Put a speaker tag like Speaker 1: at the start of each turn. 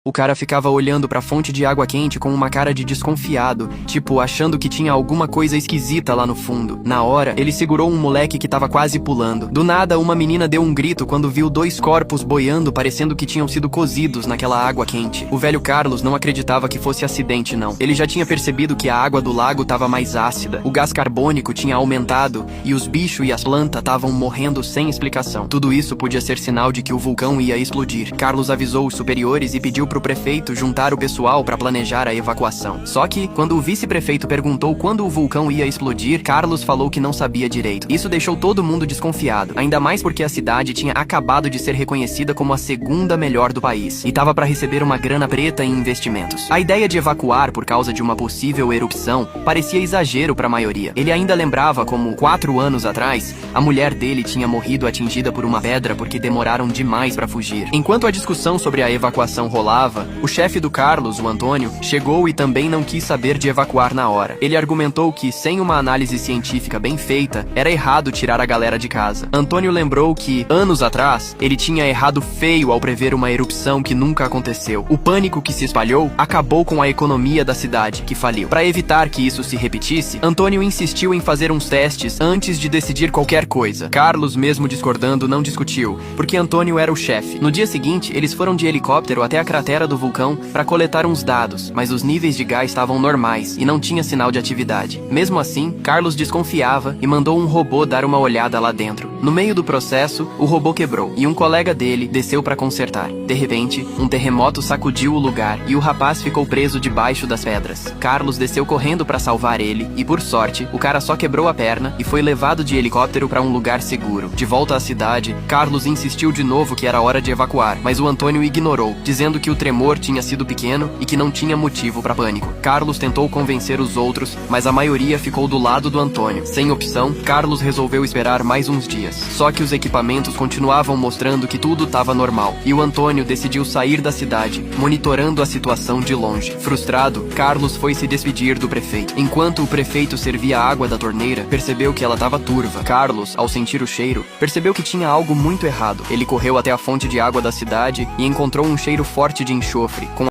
Speaker 1: O cara ficava olhando pra fonte de água quente com uma cara de desconfiado, tipo, achando que tinha alguma coisa esquisita lá no fundo. Na hora, ele segurou um moleque que tava quase pulando. Do nada, uma menina deu um grito quando viu dois corpos boiando, parecendo que tinham sido cozidos naquela água quente. O velho Carlos não acreditava que fosse acidente, não. Ele já tinha percebido que a água do lago tava mais ácida, o gás carbônico tinha aumentado e os bichos e as plantas estavam morrendo sem explicação. Tudo isso podia ser sinal de que o vulcão ia explodir. Carlos avisou os superiores e pediu pro prefeito juntar o pessoal para planejar a evacuação. Só que, quando o vice-prefeito perguntou quando o vulcão ia explodir, Carlos falou que não sabia direito. Isso deixou todo mundo desconfiado, ainda mais porque a cidade tinha acabado de ser reconhecida como a segunda melhor do país e tava para receber uma grana preta em investimentos. A ideia de evacuar por causa de uma possível erupção parecia exagero para a maioria. Ele ainda lembrava como, 4 anos atrás, a mulher dele tinha morrido atingida por uma pedra porque demoraram demais para fugir. Enquanto a discussão sobre a evacuação rolava, o chefe do Carlos, o Antônio, chegou e também não quis saber de evacuar na hora. Ele argumentou que, sem uma análise científica bem feita, era errado tirar a galera de casa. Antônio lembrou que, anos atrás, ele tinha errado feio ao prever uma erupção que nunca aconteceu. O pânico que se espalhou acabou com a economia da cidade, que faliu. Para evitar que isso se repetisse, Antônio insistiu em fazer uns testes antes de decidir qualquer coisa. Carlos, mesmo discordando, não discutiu, porque Antônio era o chefe. No dia seguinte, eles foram de helicóptero até a cratera do vulcão para coletar uns dados, mas os níveis de gás estavam normais e não tinha sinal de atividade. Mesmo assim, Carlos desconfiava e mandou um robô dar uma olhada lá dentro. No meio do processo, o robô quebrou e um colega dele desceu para consertar. De repente, um terremoto sacudiu o lugar e o rapaz ficou preso debaixo das pedras. Carlos desceu correndo para salvar ele e, por sorte, o cara só quebrou a perna e foi levado de helicóptero para um lugar seguro. De volta à cidade, Carlos insistiu de novo que era hora de evacuar, mas o Antônio ignorou, dizendo que o tremor tinha sido pequeno e que não tinha motivo para pânico. Carlos tentou convencer os outros, mas a maioria ficou do lado do Antônio. Sem opção, Carlos resolveu esperar mais uns dias. Só que os equipamentos continuavam mostrando que tudo estava normal, e o Antônio decidiu sair da cidade, monitorando a situação de longe. Frustrado, Carlos foi se despedir do prefeito. Enquanto o prefeito servia a água da torneira, percebeu que ela estava turva. Carlos, ao sentir o cheiro, percebeu que tinha algo muito errado. Ele correu até a fonte de água da cidade e encontrou um cheiro forte de enxofre, com